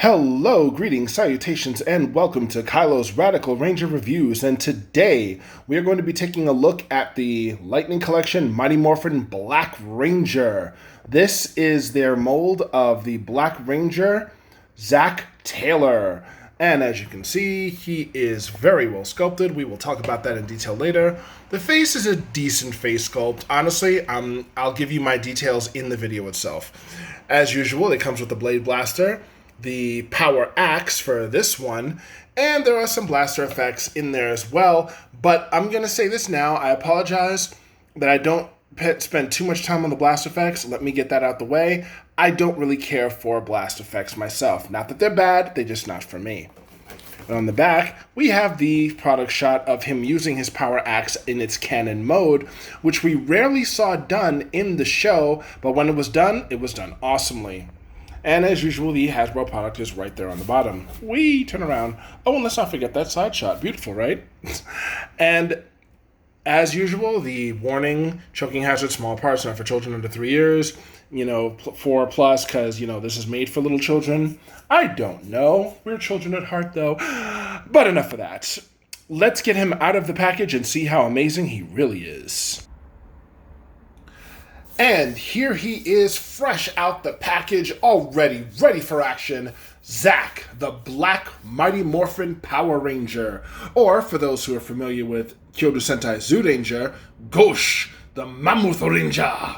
Hello, greetings, salutations, and welcome to Kailo's Radical Ranger Reviews. And today we are going to be taking a look at the Lightning Collection Mighty Morphin Black Ranger. This is their mold of the Black Ranger, Zach Taylor. And as you can see, he is very well sculpted. We will talk about that in detail later. The face is a decent face sculpt. Honestly, I'll give you my details in the video itself. As usual, it comes with the Blade Blaster, the Power Axe for this one, and there are some blaster effects in there as well. But I'm going to say this now. I apologize that I don't spend too much time on the blast effects. Let me get that out the way. I don't really care for blast effects myself. Not that they're bad, they're just not for me. And on the back, we have the product shot of him using his Power Axe in its cannon mode, which we rarely saw done in the show, but when it was done awesomely. And as usual, the Hasbro product is right there on the bottom. We turn around. Oh, and let's not forget that side shot. Beautiful, right? And as usual, the warning, choking hazard, small parts, not for children under 3 years. 4 plus, because, this is made for little children. I don't know. We're children at heart, though. But enough of that. Let's get him out of the package and see how amazing he really is. And here he is, fresh out the package, already ready for action. Zach, the Black Mighty Morphin Power Ranger. Or, for those who are familiar with Kyoto Sentai Zyuranger, Gosh, the Mammoth Ranger.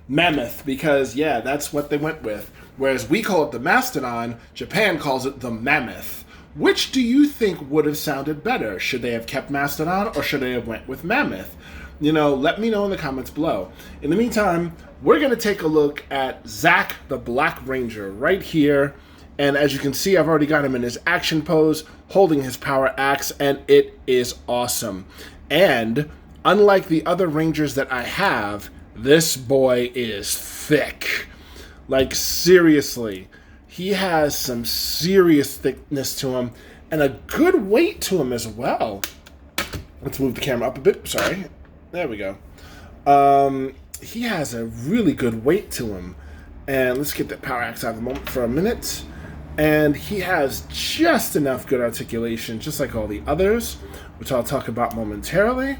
Mammoth, because, yeah, that's what they went with. Whereas we call it the Mastodon, Japan calls it the Mammoth. Which do you think would have sounded better? Should they have kept Mastodon, or should they have went with Mammoth? Let me know in the comments below. In the meantime, we're going to take a look at Zach the Black Ranger right here. And as you can see, I've already got him in his action pose, holding his Power Axe, and it is awesome. And unlike the other Rangers that I have, this boy is thick. Like, seriously. He has some serious thickness to him, and a good weight to him as well. Let's move the camera up a bit. Sorry. There we go. He has a really good weight to him. And let's get that Power Axe out of the moment for a minute. And he has just enough good articulation, just like all the others, which I'll talk about momentarily.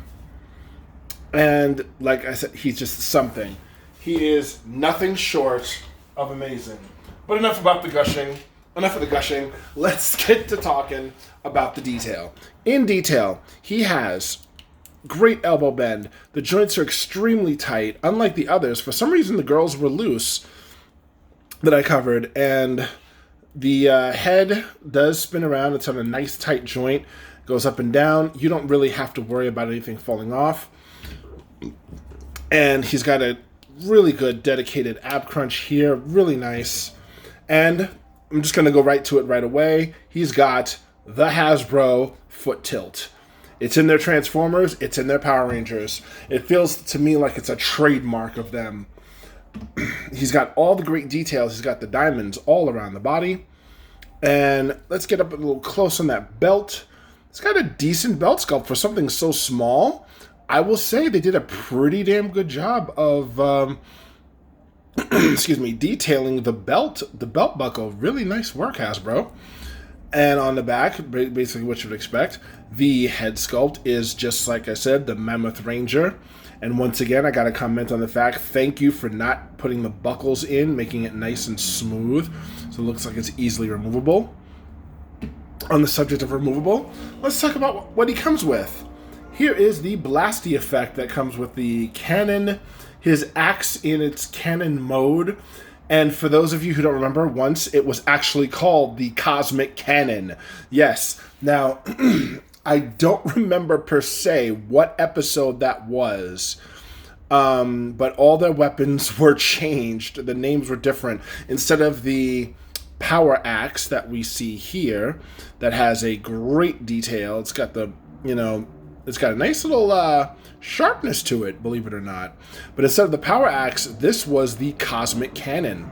And like I said, he's just something. He is nothing short of amazing. But enough about the gushing. Enough of the gushing. Let's get to talking about the detail. In detail, he has great elbow bend. The joints are extremely tight. Unlike the others, for some reason the girls were loose that I covered. And the head does spin around. It's on a nice tight joint. Goes up and down. You don't really have to worry about anything falling off. And he's got a really good dedicated ab crunch here. Really nice. And I'm just going to go right to it right away. He's got the Hasbro foot tilt. It's in their Transformers. It's in their Power Rangers. It feels to me like it's a trademark of them. He's got all the great details. He's got the diamonds all around the body. And let's get up a little close on that belt. It's got a decent belt sculpt for something so small. I will say they did a pretty damn good job of detailing the belt buckle. Really nice work, Hasbro. And on the back, basically what you would expect, the head sculpt is just like I said, the Mammoth Ranger. And once again, I got to comment on the fact, thank you for not putting the buckles in, making it nice and smooth, so it looks like it's easily removable. On the subject of removable, let's talk about what he comes with. Here is the blasty effect that comes with the cannon, his axe in its cannon mode. And for those of you who don't remember, once it was actually called the Cosmic Cannon. Yes. Now, I don't remember per se what episode that was, but all their weapons were changed. The names were different. Instead of the Power Axe that we see here, that has a great detail, it's got the, it's got a nice little sharpness to it, believe it or not. But instead of the Power Axe, this was the Cosmic Cannon.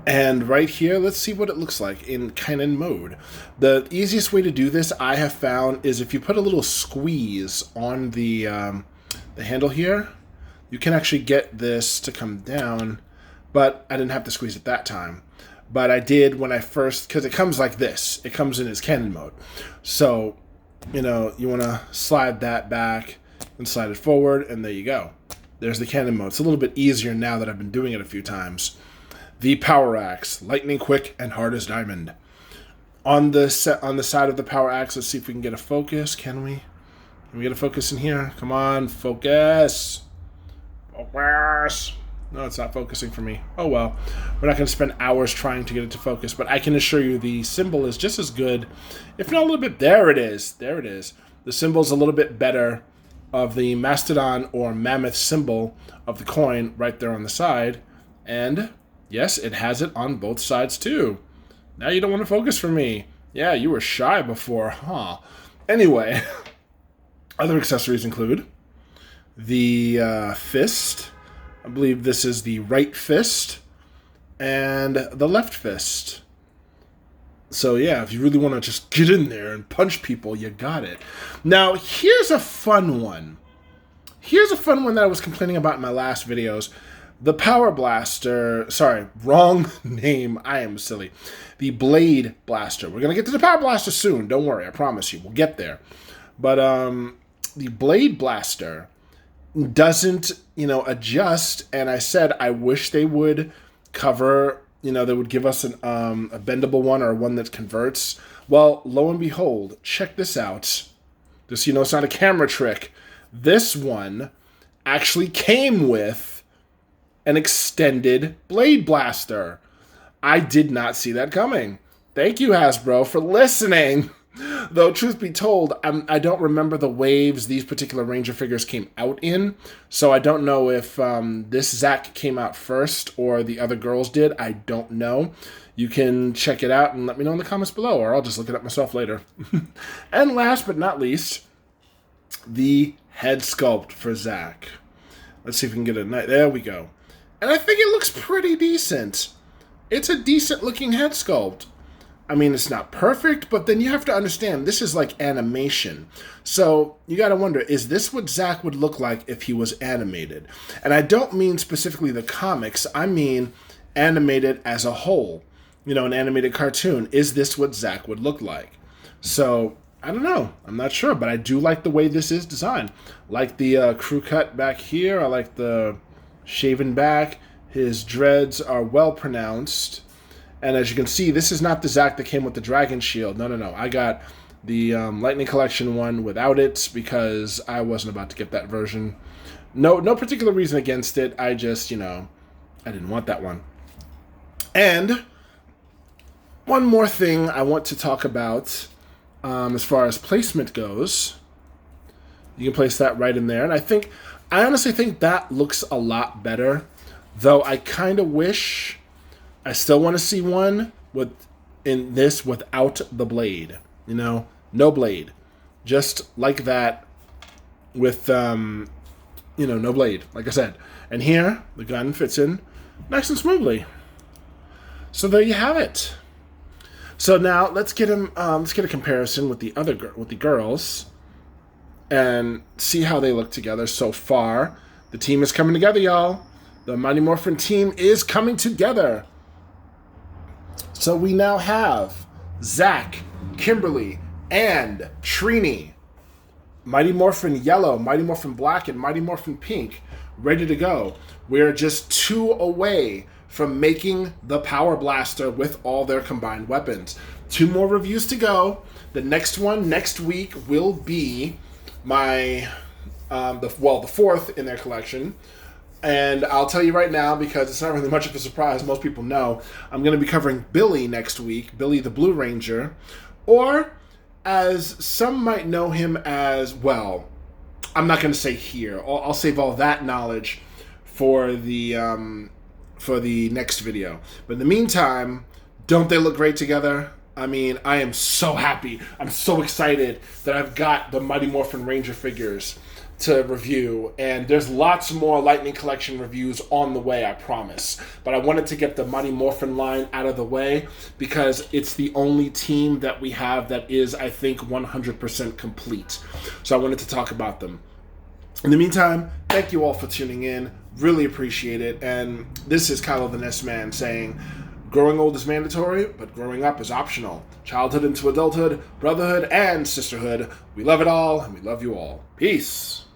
And right here, let's see what it looks like in cannon mode. The easiest way to do this, I have found, is if you put a little squeeze on the handle here, you can actually get this to come down but I didn't have to squeeze it that time. But I did when I first, because it comes like this. It comes in its cannon mode. So, you want to slide that back and slide it forward, and there you go. There's the cannon mode. It's a little bit easier now that I've been doing it a few times. The Power Axe, lightning quick and hard as diamond. On the side of the Power Axe, let's see if we can get a focus. Can we? Can we get a focus in here? Come on, focus. Focus. No, it's not focusing for me. Oh well. We're not going to spend hours trying to get it to focus, but I can assure you the symbol is just as good, if not a little bit. There it is. There it is. The symbol's a little bit better of the mastodon or mammoth symbol of the coin right there on the side. And yes, it has it on both sides too. Now you don't want to focus for me. Yeah, you were shy before, huh? Anyway, other accessories include the fist. I believe this is the right fist and the left fist. So yeah, if you really want to just get in there and punch people, you got it. Now, here's a fun one. Here's a fun one that I was complaining about in my last videos. The Power Blaster, sorry, wrong name. I am silly. The Blade Blaster. We're going to get to the Power Blaster soon. Don't worry, I promise you. We'll get there. But the Blade Blaster doesn't, adjust. And I said I wish they would cover, they would give us a bendable one or one that converts. Well, lo and behold, check this out. Just, it's not a camera trick. This one actually came with an extended Blade Blaster. I did not see that coming. Thank you, Hasbro, for listening. Though, truth be told, I don't remember the waves these particular Ranger figures came out in, so I don't know if this Zack came out first or the other girls did. I don't know. You can check it out and let me know in the comments below, or I'll just look it up myself later. And last but not least, the head sculpt for Zack. Let's see if we can get it. There we go. And I think it looks pretty decent. It's a decent-looking head sculpt. I mean, it's not perfect, but then you have to understand, this is like animation. So you got to wonder, is this what Zack would look like if he was animated? And I don't mean specifically the comics. I mean animated as a whole. An animated cartoon. Is this what Zack would look like? So, I don't know. I'm not sure, but I do like the way this is designed. I like the crew cut back here. I like the shaven back. His dreads are well pronounced. And as you can see, this is not the Zack that came with the Dragon Shield. No. I got the Lightning Collection one without it because I wasn't about to get that version. No particular reason against it. I just, I didn't want that one. And one more thing I want to talk about as far as placement goes. You can place that right in there. And I honestly think that looks a lot better. Though I kind of wish... I still want to see one in this without the blade. No blade. Just like that with, no blade, like I said. And here, the gun fits in nice and smoothly. So there you have it. So now let's get a comparison with the girls and see how they look together so far. The team is coming together, y'all. The Mighty Morphin team is coming together. So we now have Zack, Kimberly, and Trini. Mighty Morphin Yellow, Mighty Morphin Black, and Mighty Morphin Pink ready to go. We're just 2 away from making the Power Blaster with all their combined weapons. 2 more reviews to go. The next one next week will be the 4th in their collection. And I'll tell you right now, because it's not really much of a surprise, most people know, I'm going to be covering Billy next week, Billy the Blue Ranger, or as some might know him as, well, I'm not going to say here. I'll save all that knowledge for the next video. But in the meantime, don't they look great together? I mean, I am so happy. I'm so excited that I've got the Mighty Morphin Ranger figures to review, and there's lots more Lightning Collection reviews on the way, I promise. But I wanted to get the Mighty Morphin line out of the way because it's the only team that we have that is, I think, 100% complete. So I wanted to talk about them. In the meantime, thank you all for tuning in. Really appreciate it. And this is Kailo the Nest Man saying, growing old is mandatory, but growing up is optional. Childhood into adulthood, brotherhood, and sisterhood. We love it all, and we love you all. Peace.